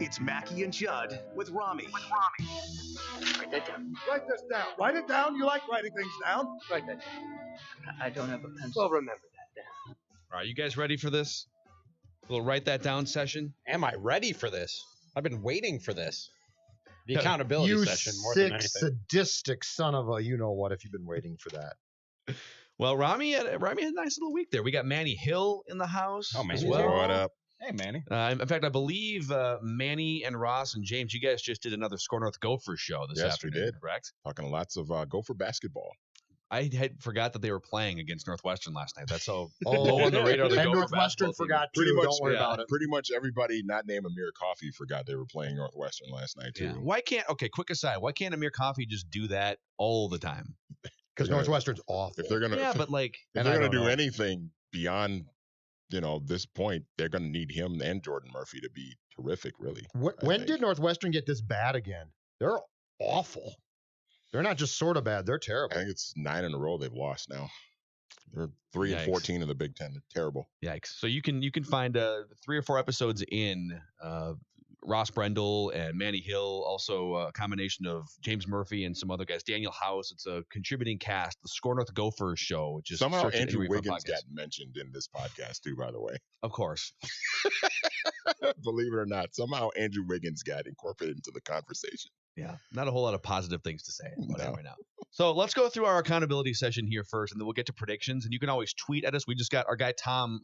It's Mackey and Judd with Ramie. Write that down. Write this down. Write it down. You like writing things down. Write that down. I don't have a pencil. Well, remember that then. All right, you guys ready for this? We'll write that down session. Am I ready for this? I've been waiting for this. The accountability session more than anything. You sick, sadistic son of a you-know-what if you've been waiting for that. Well, Ramie had a nice little week there. We got Manny Hill in the house as well. What up? Hey, Manny. In fact, I believe Manny and Ross and James, you guys just did anher Score North Gophers show this afternoon. Yes, we did. Correct? Talking lots of Gopher basketball. I had forgot that they were playing against Northwestern last night. That's so low on the radar. And Northwestern forgot too. Don't worry about it. Pretty much everybody not named Amir Coffey forgot they were playing Northwestern last night too. Yeah. Quick aside, why can't Amir Coffey just do that all the time? Because Northwestern's awful. If they're gonna, do anything beyond, this point, they're gonna need him and Jordan Murphy to be terrific. Really. When did Northwestern get this bad again? They're awful. They're not just sort of bad. They're terrible. I think it's 9 in a row they've lost now. They're 3-14 in the Big Ten. They're terrible. Yikes! So you can find 3 or 4 episodes in Ross Brendel and Manny Hill, also a combination of James Murphy and some other guys. Daniel House. It's a contributing cast. The Score North Gophers show. Which is somehow Andrew Wiggins got mentioned in this podcast too. By the way, of course. Believe it or not, somehow Andrew Wiggins got incorporated into the conversation. Yeah, not a whole lot of positive things to say about him right now. So let's go through our accountability session here first, and then we'll get to predictions. And you can always tweet at us. We just got our guy Tom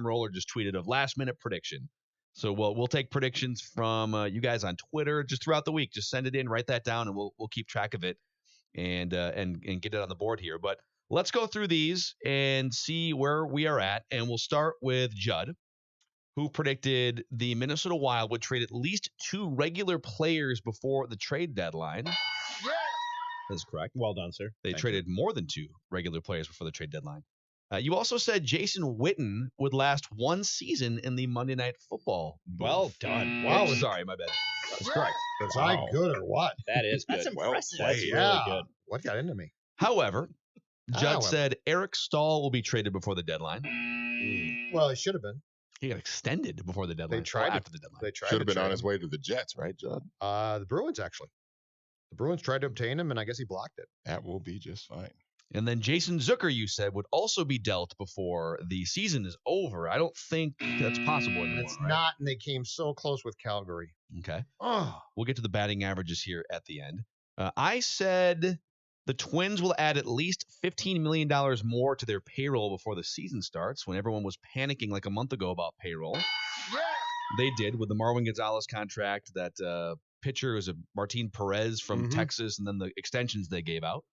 Roller just tweeted of last minute prediction. So we'll take predictions from you guys on Twitter just throughout the week. Just send it in, write that down, and we'll keep track of it and get it on the board here. But let's go through these and see where we are at. And we'll start with Judd, who predicted the Minnesota Wild would trade at least 2 regular players before the trade deadline. Yeah. That's correct. Well done, sir. They traded more than 2 regular players before the trade deadline. You also said Jason Witten would last 1 season in the Monday Night Football booth. Well done. Wow. Sorry, my bad. That's correct. Was I good or what? That is good. That's impressive. That's really good. What got into me? However, Judd said Eric Stahl will be traded before the deadline. Well, it should have been. He got extended before the deadline. They tried after the deadline. They tried. Should have been on his way to the Jets, right, Judd? The Bruins, actually. The Bruins tried to obtain him, and I guess he blocked it. That will be just fine. And then Jason Zucker, you said, would also be dealt before the season is over. I don't think that's possible anymore. It's not, and they came so close with Calgary. Okay. Oh. We'll get to the batting averages here at the end. I said the Twins will add at least $15 million more to their payroll before the season starts, when everyone was panicking like a month ago about payroll. Yeah. They did with the Marwin Gonzalez contract. That pitcher was a Martin Perez from Texas, and then the extensions they gave out.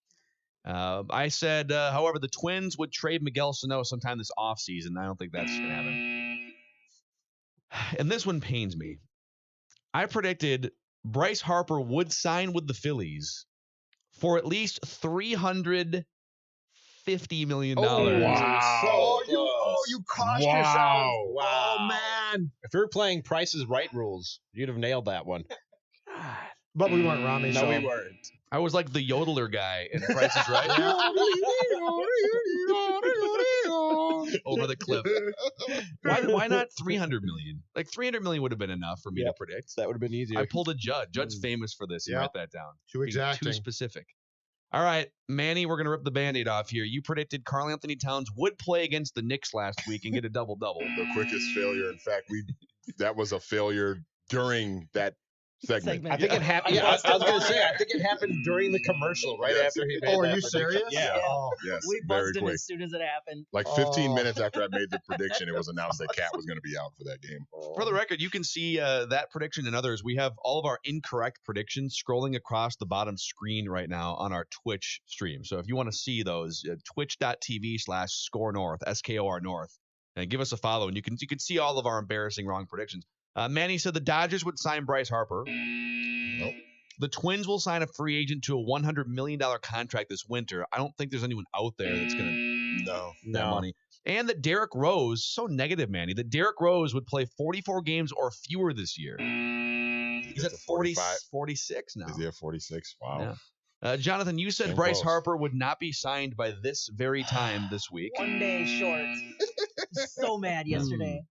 I said, however, the Twins would trade Miguel Sano sometime this offseason. I don't think that's going to happen. And this one pains me. I predicted Bryce Harper would sign with the Phillies for at least $350 million. Oh, wow. You cost yourself. Wow. Oh, man. If we were playing Price is Right rules, you'd have nailed that one. But we weren't, Ramie. No, we weren't. I was like the yodeler guy in Price is Right. Over the cliff. Why not 300 million? Like 300 million would have been enough for me to predict. That would have been easier. I pulled a Judd. Judd's famous for this. You write that down. Too exacting. Too specific. All right, Manny, we're going to rip the Band-Aid off here. You predicted Karl Anthony Towns would play against the Knicks last week and get a double-double. The quickest failure. In fact, that was a failure during that segment. I think it happened. Yeah, I was going to say, I think it happened during the commercial, right after he made are that you prediction. serious? Yeah. Oh. Yes, We very buzzed in quick. as soon as it happened. Like 15 minutes after I made the prediction, it was announced that Cat was going to be out for that game. For the record, you can see that prediction and others. We have all of our incorrect predictions scrolling across the bottom screen right now on our Twitch stream. So if you want to see those, twitch.tv/Score North, SKOR North, and give us a follow, and you can see all of our embarrassing wrong predictions. Manny said the Dodgers would sign Bryce Harper. Nope. The Twins will sign a free agent to a $100 million contract this winter. I don't think there's anyone out there that's going to that money. And that Derrick Rose, so negative, Manny, that Derrick Rose would play 44 games or fewer this year. He's at 46 now. Is he at 46? Wow. Yeah. Jonathan, you said Bryce Harper would not be signed by this very time this week. 1 day short. So mad yesterday.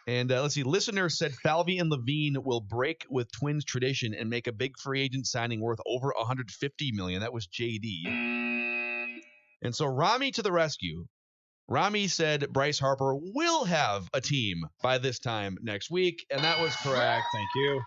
And let's see. Listener said Falvey and Levine will break with Twins tradition and make a big free agent signing worth over $150 million. That was JD. And so Ramie to the rescue. Ramie said Bryce Harper will have a team by this time next week, and that was correct. Thank you.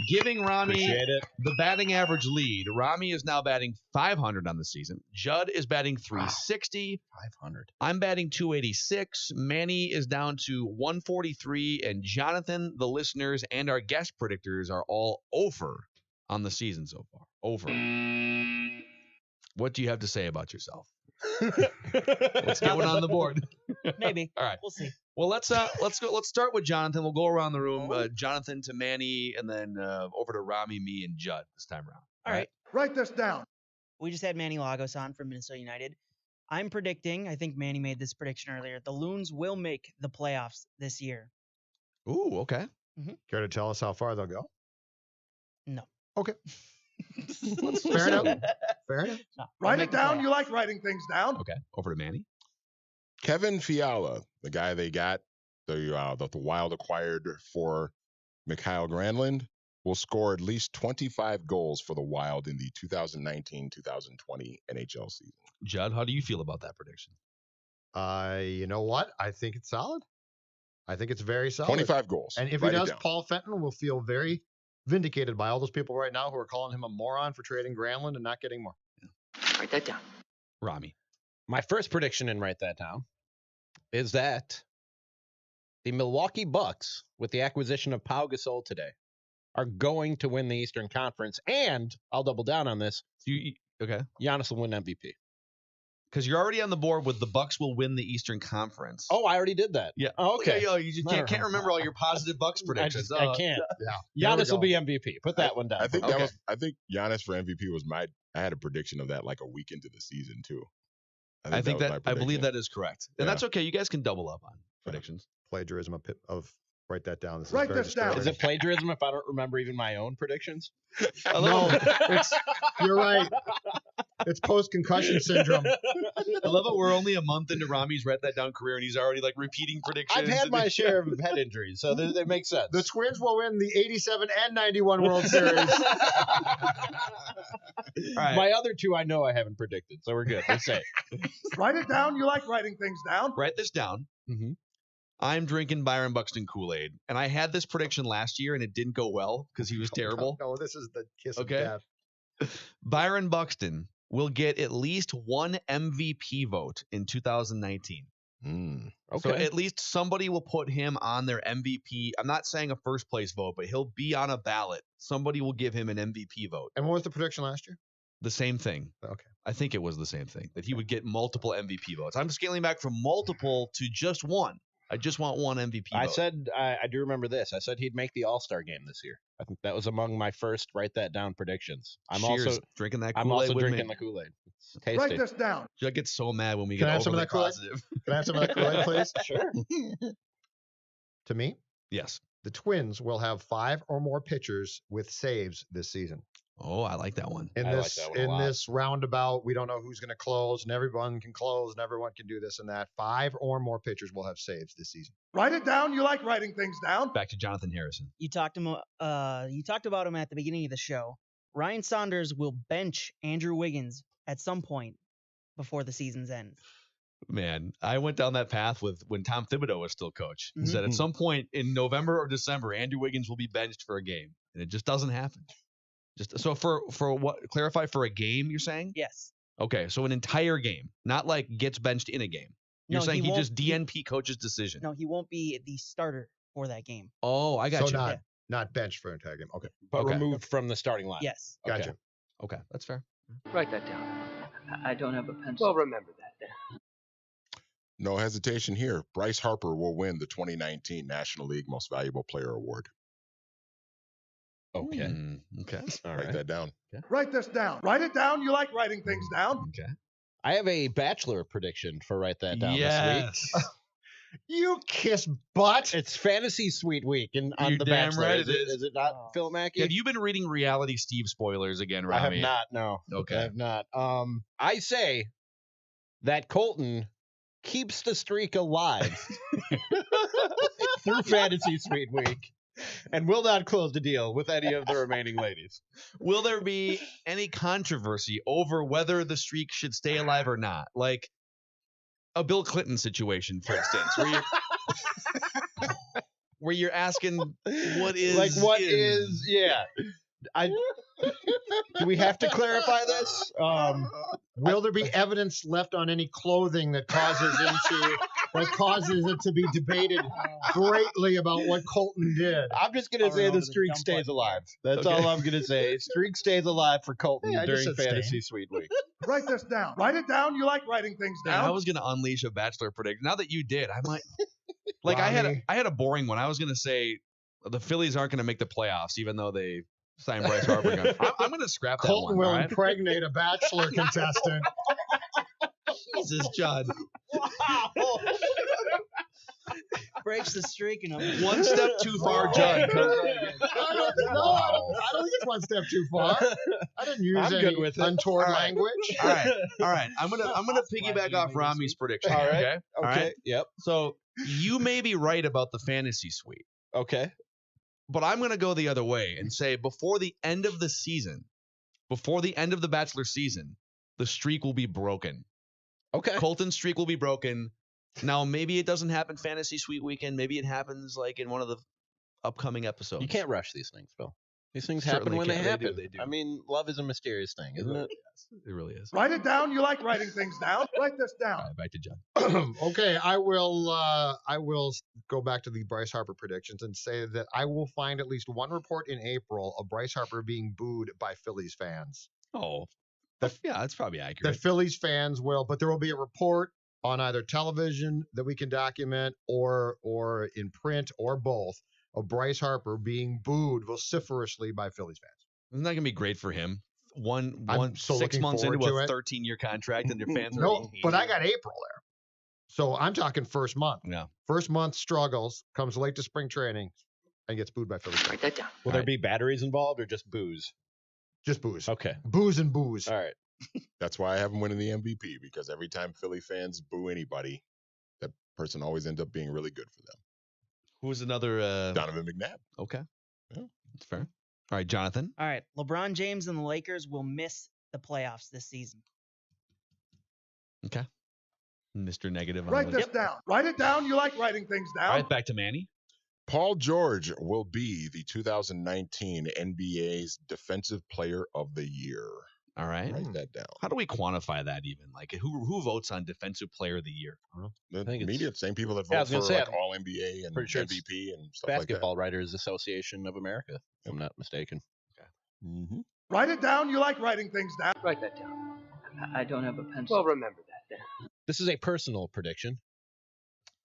Giving Ramie Appreciate it. the batting average lead. Ramie is now batting 500 on the season. Judd is batting 360. 500. I'm batting 286. Manny is down to 143. And Jonathan, the listeners, and our guest predictors are all over on the season so far. Over. What do you have to say about yourself? Let's get one on the board. Maybe. All right. We'll see. Well, let's go. Let's start with Jonathan. We'll go around the room. Jonathan to Manny, and then over to Ramie, me, and Judd this time around. All right. Write this down. We just had Manny Lagos on from Minnesota United. I'm predicting, I think Manny made this prediction earlier, the Loons will make the playoffs this year. Ooh, okay. Care to tell us how far they'll go? No. Okay. Fair enough. Fair enough. No, Write it down. You like writing things down. Okay. Over to Manny. Kevin Fiala, the guy they got, the Wild acquired for Mikhail Granlund, will score at least 25 goals for the Wild in the 2019-2020 NHL season. Judd, how do you feel about that prediction? You know what? I think it's solid. I think it's very solid. 25 goals. And if he does, Paul Fenton will feel very vindicated by all those people right now who are calling him a moron for trading Granlund and not getting more. Yeah. Write that down. Ramie. My first prediction, and write that down, is that the Milwaukee Bucks, with the acquisition of Pau Gasol today, are going to win the Eastern Conference. And I'll double down on this. Okay. Giannis will win MVP. Because you're already on the board with the Bucks will win the Eastern Conference. Oh, I already did that. Yeah. Oh, okay. Yeah, you just can't remember all your positive Bucks predictions. I can't. Yeah. Giannis will be MVP. Put that one down. I think I think Giannis for MVP was I had a prediction of that like a week into the season too. I believe that is correct. And that's okay. You guys can double up on predictions. Plagiarism of write that down. Write this down. Is it plagiarism if I don't remember even my own predictions? No, you're right. It's post-concussion syndrome. I love it. We're only a month into Ramie's Write That Down career, and he's already like repeating predictions. I've had my share of head injuries, so they make sense. The Twins will win the 87 and 91 World Series. Right. My other two, I know I haven't predicted, so we're good. We're safe. Write it down. You like writing things down. Write this down. Mm-hmm. I'm drinking Byron Buxton Kool-Aid, and I had this prediction last year, and it didn't go well because he was terrible. No, this is the kiss of death. Byron Buxton will get at least one MVP vote in 2019. Okay. So at least somebody will put him on their MVP. I'm not saying a first place vote, but he'll be on a ballot. Somebody will give him an MVP vote. And what was the prediction last year? The same thing. Okay. I think it was the same thing, that he would get multiple MVP votes. I'm scaling back from multiple to just one. I just want one MVP vote. I said, I do remember this. I said he'd make the All-Star game this year. I think that was among my first write that down predictions. Cheers. Also drinking that Kool-Aid. I'm also with drinking me. the Kool-Aid. It's tasty. Write this down. I get so mad when we Can I get have some of overly that Kool-Aid? positive. Can I have some of that Kool-Aid, please? Sure. To me, Yes. the Twins will have 5 or more pitchers with saves this season. Oh, I like that one. In I like this that one a lot. this roundabout, we don't know who's going to close, and everyone can close, and everyone can do this and that. 5 or more pitchers will have saves this season. Write it down. You like writing things down. Back to Jonathan Harrison. You talked about him at the beginning of the show. Ryan Saunders will bench Andrew Wiggins at some point before the season's end. Man, I went down that path with when Tom Thibodeau was still coach. He said at some point in November or December, Andrew Wiggins will be benched for a game, and it just doesn't happen. Just so for what? Clarify, for a game, you're saying? Yes. Okay, so an entire game, not like gets benched in a game. You're saying he just DNP coach's decision. No, he won't be the starter for that game. Oh, I got So you. not benched for an entire game. Okay. But Okay. removed from the starting line. Yes. Okay. Gotcha. Okay, that's fair. Write that down. I don't have a pencil. Well, remember that. No hesitation here. Bryce Harper will win the 2019 National League Most Valuable Player Award. Okay. Okay. All Write right. that down. Write this down. Write it down. You like writing things down. Okay. I have a Bachelor prediction for write that down this Yes. week. You kiss butt. It's Fantasy Suite Week on You're The damn Bachelor. right is it it? is. Is it not, Phil Mackey? Have you been reading Reality Steve spoilers again, I have Ramie? not. No. Okay. I have not. I say that Colton keeps the streak alive through Fantasy Suite Week and will not close the deal with any of the remaining ladies. Will there be any controversy over whether the streak should stay alive or not? Like a Bill Clinton situation, for instance, where you're asking what is yeah. Do we have to clarify this? Will there be evidence left on any clothing that causes it to be debated greatly about what Colton did? I'm just gonna say the streak stays alive. That's all I'm gonna say. Streak stays alive for Colton during Fantasy Suite Week. Write this down. Write it down. You like writing things down. I was gonna unleash a Bachelor prediction. Now that you did, I might. Like I had a boring one. I was gonna say the Phillies aren't gonna make the playoffs, even though they signed Bryce Harper. I'm gonna scrap that Colton one. will Right? impregnate a Bachelor contestant. Jesus, Judd. Breaks the streak in him. One step too far, Judd. I don't think it's one step too far. I didn't use I'm any good with it. untoward All right. language. All right. I'm gonna piggyback off Ramie's prediction. All right. Okay. All right. Yep. So you may be right about the fantasy suite, Okay. but I'm gonna go the other way and say before the end of the season, before the end of the Bachelor season, the streak will be broken. Okay. Colton's streak will be broken. Now, maybe it doesn't happen fantasy suite weekend. Maybe it happens like in one of the upcoming episodes. You can't rush these things, Phil. These things Certainly happen when they can't. They happen. do, they do. I mean, love is a mysterious thing, isn't it? It really is. Write it down. You like writing things down. Write this down. All right, back to Judd. Okay, I will go back to the Bryce Harper predictions and say that I will find at least one report in April of Bryce Harper being booed by Phillies fans. Oh, yeah, that's probably accurate. That Phillies fans will, but there will be a report on either television that we can document or in print or both of Bryce Harper being booed vociferously by Phillies fans. Isn't that gonna be great for him? One I'm so 6 looking months into forward a to it. 13-year contract, and your fans are No, but I got April there. So I'm talking first month. Yeah. First month struggles, comes late to spring training, and gets booed by Phillies fans. Write that down. Will there be batteries involved or just booze? Just booze. Okay. Booze and booze. All right. That's why I have him winning the MVP, because every time Philly fans boo anybody, that person always ends up being really good for them. Who's another? Donovan McNabb. Okay, Yeah. that's fair. All right, Jonathan. All right. LeBron James and the Lakers will miss the playoffs this season. Okay, Mr. Negative. On Write the this down. Write it down. You like writing things down. All right, back to Manny. Paul George will be the 2019 NBA's Defensive Player of the Year. All right. Write that down. How do we quantify that even? Like, who votes on Defensive Player of the Year? The think it's- media, same people that Yeah, I vote was gonna for say, like All NBA and pretty sure it's MVP and stuff like Basketball Writers Association of America, if I'm not mistaken. that. Mm-hmm. Write it down. You like writing things down. Write that down. I don't have a pencil. Well, remember that then. This is a personal prediction.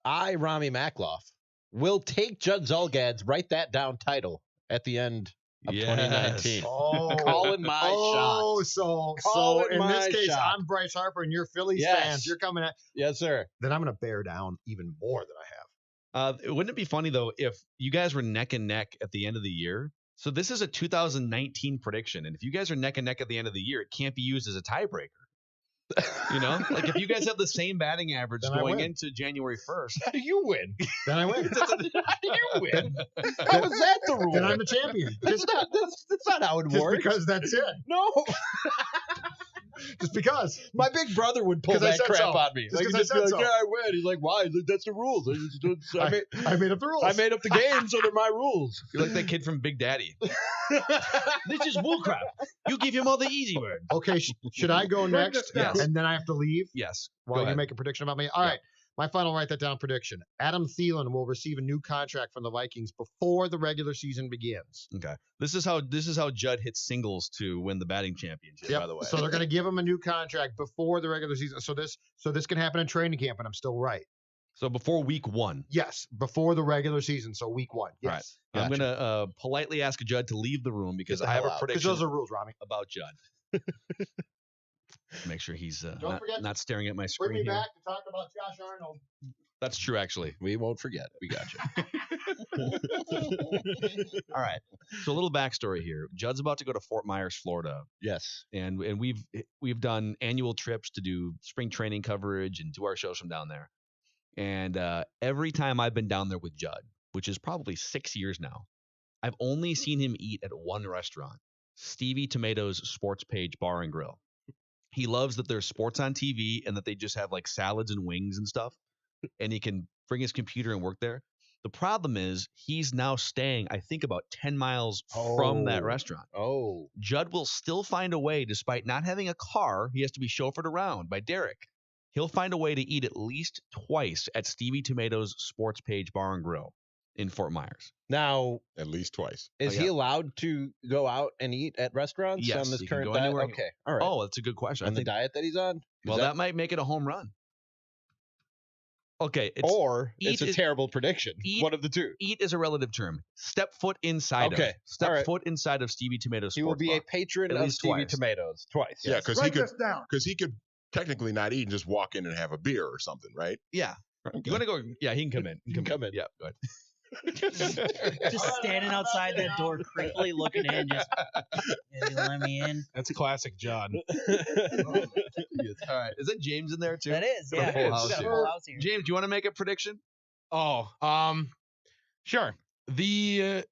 I, Rami Makloff, will take Judd Zulgad's Write That Down title at the end of 2019. Oh, Calling my shot. So Calling in this my case, shot. I'm Bryce Harper and you're Phillies Yes. fans. You're coming at. Yes, sir. Then I'm going to bear down even more than I have. Wouldn't it be funny though if you guys were neck and neck at the end of the year? So this is a 2019 prediction, and if you guys are neck and neck at the end of the year, it can't be used as a tiebreaker. You know, like if you guys have the same batting average Then I going win. into January 1st, How do you win? Then I win. How do you win? How is that the rule? Then I'm the champion. That's not how it Just works. because that's it. No. Just because. My big brother would pull 'Cause I that said crap so. on me. Just Like, 'cause he'd I just be said like, so. yeah, I win. He's like, why? He's like, that's the rules. I made up the rules. I made up the game, so they're my rules. you're like that kid from Big Daddy. This is bullcrap. You give him all the easy words. Okay, should I go next? Yes. And then I have to leave Yes. while Go you ahead. make a prediction about me? All Yeah. right. My final Write That Down prediction. Adam Thielen will receive a new contract from the Vikings before the regular season begins. Okay. This is how Judd hits singles to win the batting championship. Yep. By the way. So they're going to give him a new contract before the regular season. So this can happen in training camp, and I'm still right. So before week 1. Yes, before the regular season. So week 1. Yes. All right. I'm Gotcha. gonna politely ask Judd to leave the room because Get the I have hell a out, 'cause prediction those are rules, Rami. about Judd. Make sure he's Don't forget not staring at my Bring screen me here. back to talk about Josh Arnold. That's true, actually. We won't forget. We got you. All right. So a little backstory here. Judd's about to go to Fort Myers, Florida, Yes. and we've done annual trips to do spring training coverage and do our shows from down there. And every time I've been down there with Judd, which is probably 6 years now, I've only seen him eat at one restaurant, Stevie Tomatoes Sports Page Bar and Grill. He loves that there's sports on TV and that they just have like salads and wings and stuff, and he can bring his computer and work there. The problem is he's now staying, I think, about 10 miles from that restaurant. Oh. Judd will still find a way, despite not having a car, he has to be chauffeured around by Derek. He'll find a way to eat at least twice at Stevie Tomatoes Sports Page Bar and Grill in Fort Myers. Now, At least twice. is he allowed to go out and eat at restaurants Yes, on this he can current go diet? anywhere. Okay. All right. Oh, that's a good question. on I the think, diet that he's on? well, that might make it a home run. Okay. or eat it's a is- terrible prediction. eat- One of the two. Eat is a relative term. Step foot inside Okay, of. Step all right. foot inside of Stevie Tomatoes He will Sports be Bar. a patron At of least Stevie twice. Tomatoes. Twice. Yeah, because Write this down. he could technically not eat and just walk in and have a beer or something, right? Yeah. You want to go? Yeah, he can come in. He can come in. Yeah, go ahead. Just standing outside that door, creepily looking in. Just, "Yeah, you let me in." That's a classic Judd. Yes. All right. Is that James in there too? That is, Got a yeah. full We house got a here. full house here. James, do you want to make a prediction? Oh, sure. The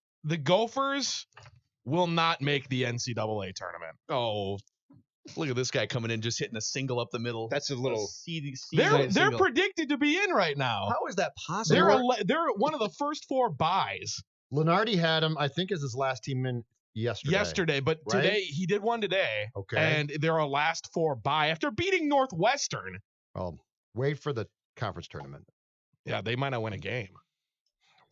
Gophers will not make the NCAA tournament. Oh, look at this guy coming in, just hitting a single up the middle. That's a little. They're predicted to be in right now. How is that possible? They're one of the first 4 buys Lenardi had him, I think, as his last team in yesterday. but right? today he did one today. Okay. And they're a last 4 buy after beating Northwestern. Well, wait for the conference tournament. Yeah, they might not win a game.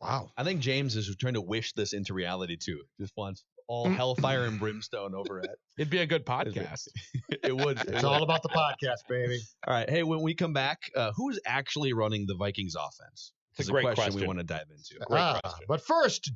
Wow. I think James is trying to wish this into reality too. Just wants all hellfire and brimstone over it. It'd be a good podcast. It would. It's all about the podcast, baby. All right. Hey, when we come back, who's actually running the Vikings offense? It's a Is great question we question. want to dive into. Great question. But first,